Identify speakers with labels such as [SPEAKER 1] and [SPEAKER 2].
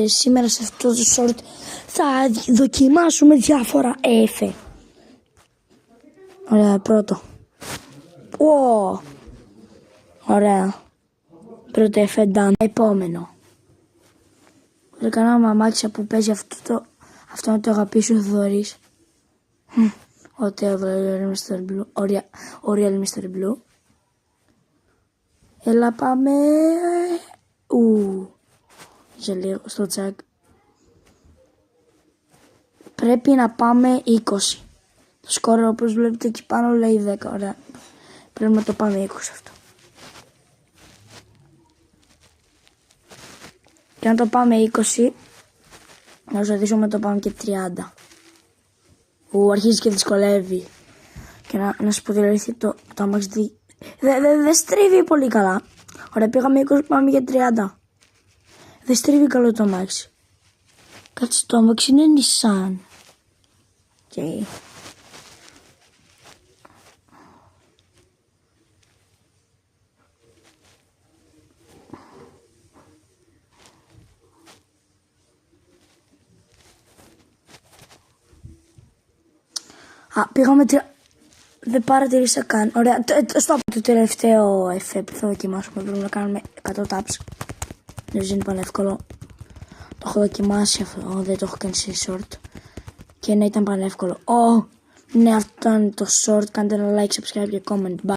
[SPEAKER 1] Σήμερα σε αυτό το short θα δοκιμάσουμε διάφορα εφέ. Ωραία, πρώτο. Ωραία. Πρώτο εφέ done. Επόμενο. Δεν κανένα μαμάξια που παίζει αυτό να το αγαπήσει ο Θοδωρής. Ο Real Mr. Blue. Έλα πάμε. Για λίγο στο τσακ. Πρέπει να πάμε 20. Το σκορ όπως βλέπετε εκεί πάνω λέει 10. Ωραία. Πρέπει να το πάμε 20 αυτό. Και αν το πάμε 20, να ζητήσουμε να το πάμε και 30. Αρχίζει και δυσκολεύει. Και να σου πω δηλαδή το αμάξι δεν στρίβει πολύ καλά. Ωραία, πήγαμε 20, πάμε για 30. Δεν στρίβει καλό το αμάξι. Κάτσε, το αμάξι είναι Nissan. Okay. Πήγαμε δεν παρατηρήσα καν. Ωραία, στο τελευταίο εφέ που θα δοκιμάσουμε πρέπει να κάνουμε 100 taps. Δεν είναι πανεύκολο. Το έχω δοκιμάσει αυτό, δεν το έχω κάνει σε short. Και ναι, ήταν πανεύκολο. Ναι, αυτό ήταν το short. Κάντε ένα like, subscribe και comment. Bye.